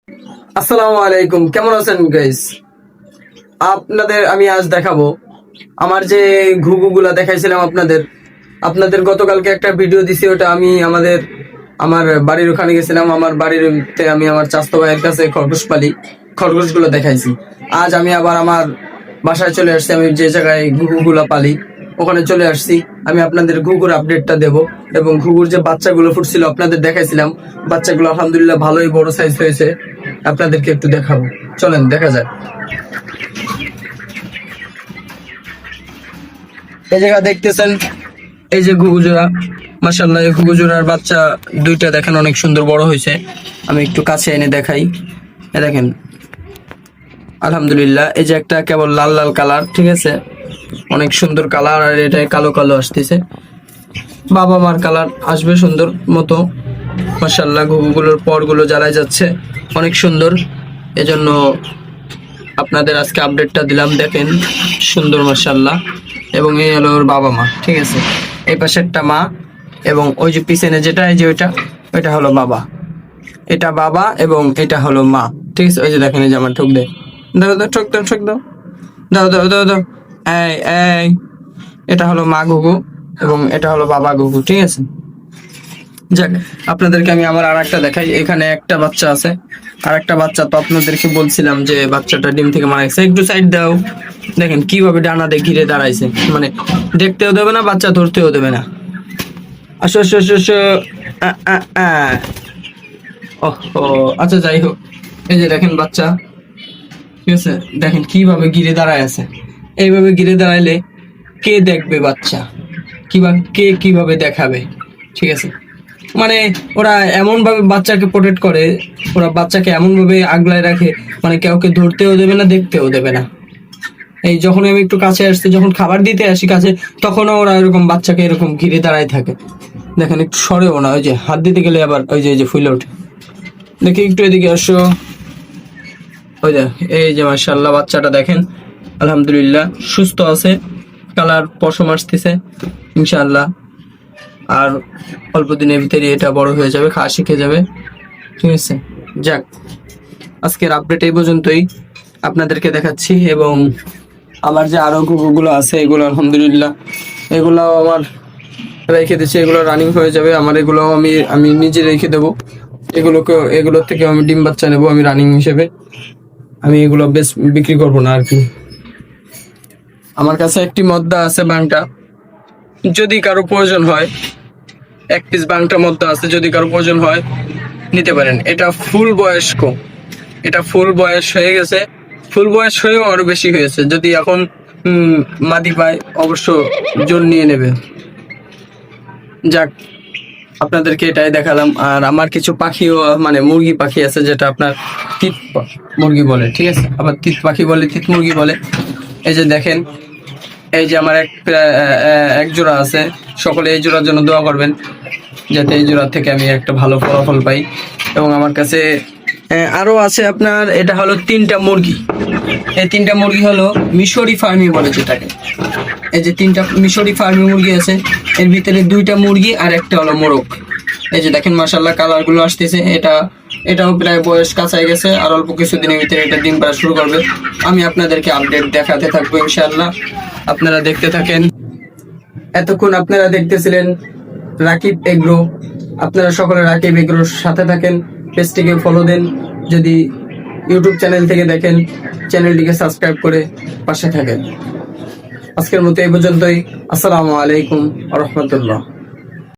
আসসালামু আলাইকুম, কেমন আছেন গাইস? আপনাদের আমি আজ দেখাবো আমার যে ঘুঘুগুলা দেখাইছিলাম আপনাদের আপনাদের গতকালকে একটা ভিডিও দিছি, ওটা আমি আমার বাড়ির ওখানে গেছিলাম। আমার বাড়িতে আমি আমার চাচাতো ভাইয়ের কাছে খরগোশ পালি, খরগোশগুলো দেখাইছি। আজ আমি আবার আমার বাসায় চলে আসছি, আমি যে জায়গায় ঘুঘুগুলা পালি ওখানে চলে আসছি। আমি আপনাদের ঘুঘুর আপডেটটা দেব এবং ঘুঘুর যে বাচ্চাগুলো ফুটছিল আপনাদের দেখাইছিলাম, বাচ্চাগুলো আলহামদুলিল্লাহ ভালোই বড় সাইজ হয়েছে। আপনাদেরকে একটু দেখাবো, চলেন দেখা যাক। এই জায়গা দেখতেছেন, এই যে ঘুঘু জোড়া, মাশাআল্লাহ এই ঘুঘু জোড়ার বাচ্চা দুইটা দেখেন অনেক সুন্দর বড় হয়েছে। আমি একটু কাছে এনে দেখাই, দেখেন আলহামদুলিল্লাহ। এই যে একটা কেবল লাল লাল কালার, ঠিক আছে, অনেক সুন্দর কালার। আর এটা কালো কালো আসতেছে, বাবা মার কালার আসবে সুন্দর মতো। মাশাআল্লাহ ঘুঘুগুলোর পরগুলো জ্বালায় যাচ্ছে, অনেক সুন্দর। এজন্য আপনাদের আজকে আপডেটটা দিলাম, দেখেন সুন্দর মাশাআল্লাহ। এবং এই হলো ওর বাবা মা, ঠিক আছে, এই পাশে একটা মা এবং ওই যে পিছনে যেটা, এই যে ওইটা হলো বাবা, এটা বাবা এবং এটা হলো মা, ঠিক আছে। ওই যে দেখেন, এই যে আমার ঠোক দেয়, দাও দাও ঠোক দাও, ঠোক দাও, দাও দাও দাও দাও, এই এই, এটা হলো মা ঘুঘু এবং এটা হলো বাবা ঘুঘু, ঠিক আছে। যাক, আপনাদেরকে আমি আমার আর একটা দেখাই। এখানে একটা বাচ্চা আছে, আর একটা বাচ্চা তো আপনাদেরকে বলছিলাম যে বাচ্চাটা ডিম থেকে মারা গেছে। একটু সাইড দাও, দেখেন কিভাবে ডানা দিয়ে ঘিরে দাঁড়াইছে, মানে দেখতেও দেবে না, বাচ্চা ধরতেও দেবে না। আসো আসো আসো আসো, ওহো, আচ্ছা যাই হোক, এই যে দেখেন বাচ্চা, ঠিক আছে, দেখেন কিভাবে ঘিরে দাঁড়ায় আছে। এইভাবে ঘিরে দাঁড়াইলে কে দেখবে বাচ্চা, কিভাবে দেখাবে, ঠিক আছে। মানে ওরা এমন ভাবে বাচ্চাকে প্রোটেক্ট করে, ওরা বাচ্চাকে এমন ভাবে আগলায় রাখে, মানে কাউকে ধরতেও দেবে না, দেখতেও দেবে না। এই যখন আমি একটু কাছে আসছি, যখন খাবার দিতে আসি কাছে, তখনও ওরা এরকম বাচ্চাকে এরকম ঘিরে দাঁড়ায় থাকে। দেখেন একটু সরেও না, ওই যে হাত দিতে গেলে আবার ওই যে ফুলে ওঠে। দেখি একটু এদিকে আসো, ওই যে এই যে মাশাআল্লাহ বাচ্চাটা দেখেন আলহামদুলিল্লাহ সুস্থ আছে, কালার পশম আসতেছে ইনশাআল্লাহ। আর অল্প দিনের ভিতরে এটা বড় হয়ে যাবে, খাওয়া শিখে যাবে, ঠিক আছে। যাক, আজকের আপডেট এই পর্যন্তই আপনাদেরকে দেখাচ্ছি। এবং আমার যে আরো কুকুরগুলো আছে, এগুলো আলহামদুলিল্লাহ এগুলাও আমার রেখে দিচ্ছি, এগুলো রানিং হয়ে যাবে আমার। এগুলো আমি নিজে রেখে দেবো, এগুলোর থেকে আমি ডিম বাচ্চা নেবো আমি রানিং হিসেবে। আমি এগুলো বেশ বিক্রি করবো না আর কি। আমার কাছে একটি মদ্দা আছে বাংটা, যদি কারো প্রয়োজন হয়, এক পিস বাংটা মদ্দা আছে, যদি কারো প্রয়োজন হয় নিতে পারেন। এটা ফুল বয়স্ক, এটা ফুল বয়স হয়ে গেছে, ফুল বয়স হয়েও আরো বেশি হয়েছে। যদি এখন মাদি পায় অবশ্য জোর নিয়ে নেবে। যাক, আপনাদেরকে এটাই দেখালাম। আর আমার কিছু পাখিও, মানে মুরগি পাখি আছে, যেটা আপনার তিত মুরগি বলে, ঠিক আছে, আবার তিত পাখি বলে, তিত মুরগি বলে। এই যে দেখেন, এই যে আমার এক জোড়া আছে, সকলে এই জোড়ার জন্য দোয়া করবেন, যাতে এই জোড়া থেকে আমি একটা ভালো ফলাফল পাই। এবং আমার কাছে আরো আছে আপনার, এটা হলো 3টা মুরগি। এই 3টা মুরগি হলো মিশরি ফার্মি বলে যেটাকে। এই যে 3টা মিশরি ফার্মি মুরগি আছে, এর ভিতরে 2টা মুরগি আর একটা হলো মোরগ। এই যে দেখেন মাশাআল্লাহ কালার গুলো আসতেছে। এটাও প্রায় বয়স কাছাই গেছে, আর অল্প কিছুদিনের ভিতরে এটা ডিম পাড়া শুরু করবে। আমি আপনাদেরকে আপডেট দেখাতে থাকবো ইনশাআল্লাহ, আপনারা দেখতে থাকেন। এতক্ষণ আপনারা দেখতেছিলেন রাকিব এগ্রো। আপনারা সকলে রাকিব এগ্রোর সাথে থাকেন, পেজটিকে ফলো দেন। যদি ইউটিউব চ্যানেল থেকে দেখেন, চ্যানেলটিকে সাবস্ক্রাইব করে পাশে থাকেন। আজকের মতো এই পর্যন্তই। আসসালামু আলাইকুম ওয়া রাহমাতুল্লাহ।